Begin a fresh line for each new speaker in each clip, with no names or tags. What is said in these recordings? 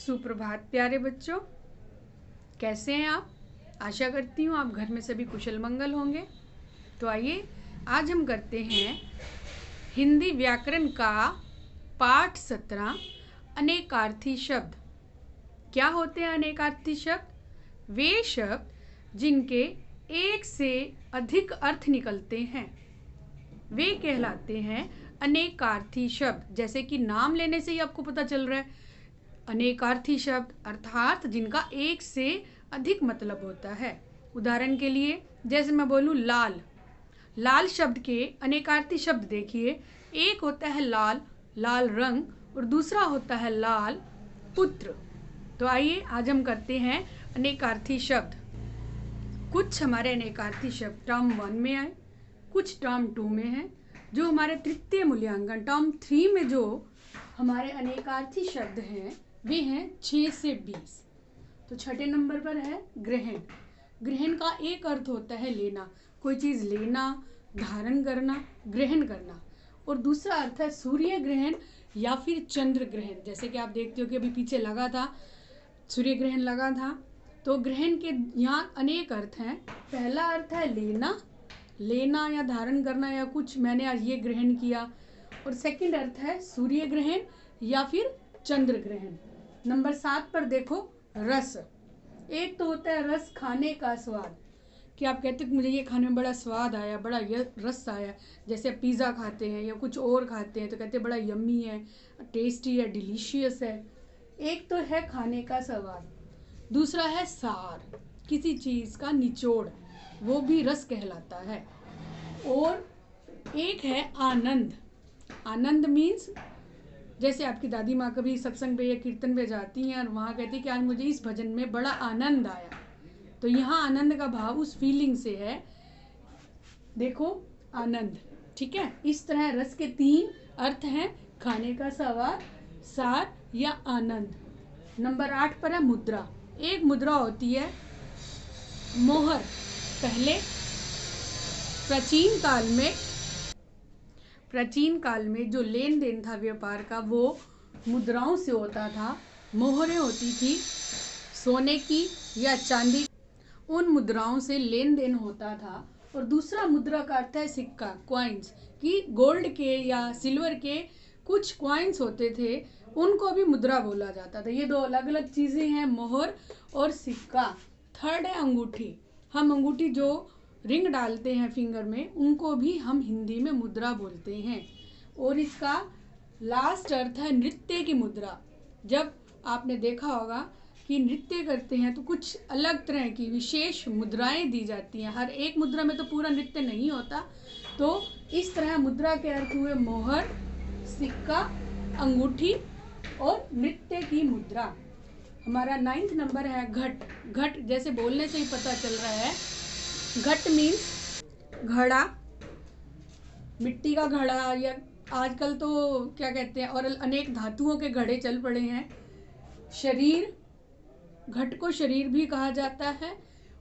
सुप्रभात प्यारे बच्चों, कैसे हैं आप। आशा करती हूँ आप घर में सभी कुशल मंगल होंगे। तो आइए आज हम करते हैं हिंदी व्याकरण का पाठ 17 अनेकार्थी शब्द। क्या होते हैं अनेकार्थी शब्द? वे शब्द जिनके एक से अधिक अर्थ निकलते हैं वे कहलाते हैं अनेकार्थी शब्द। जैसे कि नाम लेने से ही आपको पता चल रहा है, अनेकार्थी शब्द अर्थात जिनका एक से अधिक मतलब होता है। उदाहरण के लिए जैसे मैं बोलूँ लाल, लाल शब्द के अनेकार्थी शब्द देखिए, एक होता है लाल, लाल रंग, और दूसरा होता है लाल पुत्र। तो आइए आज हम करते हैं अनेकार्थी शब्द। कुछ हमारे अनेकार्थी शब्द टर्म 1 में आए, कुछ टर्म 2 में हैं। जो हमारे तृतीय मूल्यांकन टर्म 3 में जो हमारे अनेकार्थी शब्द हैं वे हैं 6 से 20। तो छठे नंबर पर है ग्रहण। ग्रहण का एक अर्थ होता है लेना, कोई चीज़ लेना, धारण करना, ग्रहण करना। और दूसरा अर्थ है सूर्य ग्रहण या फिर चंद्र ग्रहण। जैसे कि आप देखते हो कि अभी पीछे लगा था, सूर्य ग्रहण लगा था। तो ग्रहण के यहाँ अनेक अर्थ हैं। पहला अर्थ है लेना, लेना या धारण करना, या कुछ मैंने आज ये ग्रहण किया। और सेकंड अर्थ है सूर्य ग्रहण या फिर चंद्र ग्रहण। नंबर 7 पर देखो रस। एक तो होता है रस, खाने का स्वाद, कि आप कहते हो मुझे ये खाने में बड़ा स्वाद आया, बड़ा रस आया। जैसे पिज़्ज़ा खाते हैं या कुछ और खाते हैं तो कहते हैं बड़ा यम्मी है, टेस्टी है, डिलीशियस है। एक तो है खाने का स्वाद, दूसरा है सार, किसी चीज़ का निचोड़, वो भी रस कहलाता है। और एक है आनंद। आनंद मीन्स जैसे आपकी दादी माँ कभी सत्संग पे या कीर्तन पे जाती हैं और वहाँ कहती है कि आज मुझे इस भजन में बड़ा आनंद आया। तो यहाँ आनंद का भाव उस फीलिंग से है। देखो आनंद, ठीक है। इस तरह रस के 3 अर्थ हैं, खाने का स्वाद, सार या आनंद। नंबर 8 पर है मुद्रा। एक मुद्रा होती है मोहर। पहले प्राचीन काल में जो लेन देन था व्यापार का वो मुद्राओं से होता था। मोहरें होती थी सोने की या चांदी, उन मुद्राओं से लेन देन होता था। और दूसरा मुद्रा का अर्थ है सिक्का, क्वाइंस, कि गोल्ड के या सिल्वर के कुछ क्वाइंस होते थे, उनको भी मुद्रा बोला जाता था। ये 2 अलग अलग चीज़ें हैं, मोहर और सिक्का। थर्ड है अंगूठी। हम अंगूठी जो रिंग डालते हैं फिंगर में, उनको भी हम हिंदी में मुद्रा बोलते हैं। और इसका लास्ट अर्थ है नृत्य की मुद्रा। जब आपने देखा होगा कि नृत्य करते हैं तो कुछ अलग तरह की विशेष मुद्राएं दी जाती हैं। हर एक मुद्रा में तो पूरा नृत्य नहीं होता। तो इस तरह मुद्रा के अर्थ हुए मोहर, सिक्का, अंगूठी और नृत्य की मुद्रा। हमारा 9th नंबर है घट। घट जैसे बोलने से ही पता चल रहा है, घट मीन्स घड़ा, मिट्टी का घड़ा, या आजकल तो क्या कहते हैं, और अनेक धातुओं के घड़े चल पड़े हैं। शरीर, घट को शरीर भी कहा जाता है।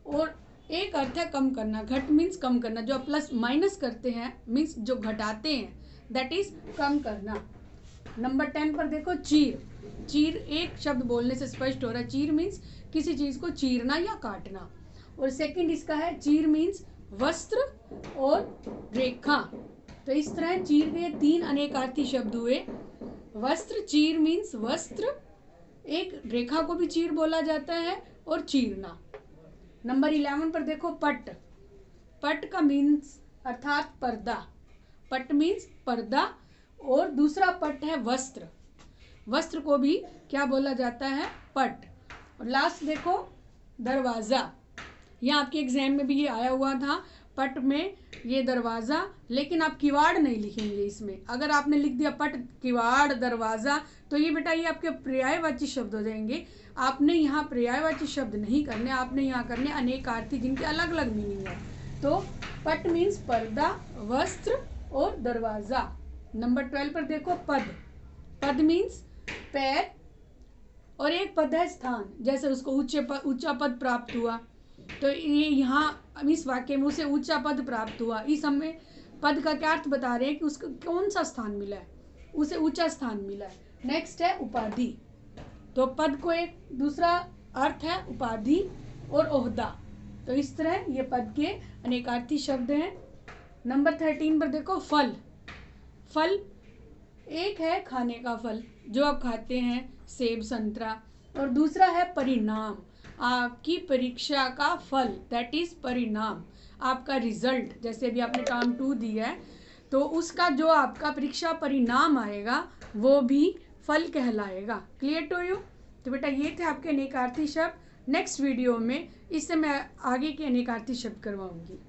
और एक अर्थ है कम करना। घट मीन्स कम करना, जो प्लस माइनस करते हैं मीन्स जो घटाते हैं, दैट इज कम करना। नंबर 10 पर देखो चीर। चीर एक शब्द बोलने से स्पष्ट हो रहा है। चीर मीन्स किसी चीज़ को चीरना या काटना। और सेकंड इसका है चीर मीन्स वस्त्र और रेखा। तो इस तरह चीर के 3 अनेकार्थी शब्द हुए। वस्त्र, चीर मीन्स वस्त्र, एक रेखा को भी चीर बोला जाता है, और चीरना। नंबर 11 पर देखो पट। पट का मीन्स अर्थात पर्दा। पट मीन्स पर्दा। और दूसरा पट है वस्त्र। वस्त्र को भी क्या बोला जाता है? पट। और लास्ट देखो दरवाज़ा। यह आपके एग्जाम में भी ये आया हुआ था, पट में ये दरवाज़ा, लेकिन आप किवाड़ नहीं लिखेंगे इसमें। अगर आपने लिख दिया पट, किवाड़, दरवाज़ा, तो ये बेटा ये आपके पर्यायवाची शब्द हो जाएंगे। आपने यहाँ पर्यायवाची शब्द नहीं करने, आपने यहाँ करने अनेकार्थी जिनके अलग अलग मीनिंग है। तो पट मीन्स पर्दा, वस्त्र और दरवाज़ा। नंबर 12 पर देखो पद। पद मीन्स पैर, और एक पद है स्थान। जैसे उसको ऊंचा पद प्राप्त हुआ, तो ये यहाँ इस वाक्य में उसे ऊंचा पद प्राप्त हुआ। इस हमें पद का क्या अर्थ बता रहे हैं कि उसको कौन सा स्थान मिला है, उसे ऊंचा स्थान मिला है। नेक्स्ट है उपाधि। तो पद को एक दूसरा अर्थ है उपाधि और ओहदा। तो इस तरह ये पद के अनेकार्थी शब्द हैं। नंबर 13 पर देखो फल। फल एक है खाने का फल जो आप खाते हैं, सेब संतरा, और दूसरा है परिणाम, आपकी परीक्षा का फल, दैट इज परिणाम, आपका रिजल्ट। जैसे अभी आपने टर्म 2 दिया है तो उसका जो आपका परीक्षा परिणाम आएगा वो भी फल कहलाएगा। Clear to you? तो बेटा ये थे आपके अनेकार्थी शब्द। नेक्स्ट वीडियो में इससे मैं आगे के अनेकार्थी शब्द करवाऊंगी।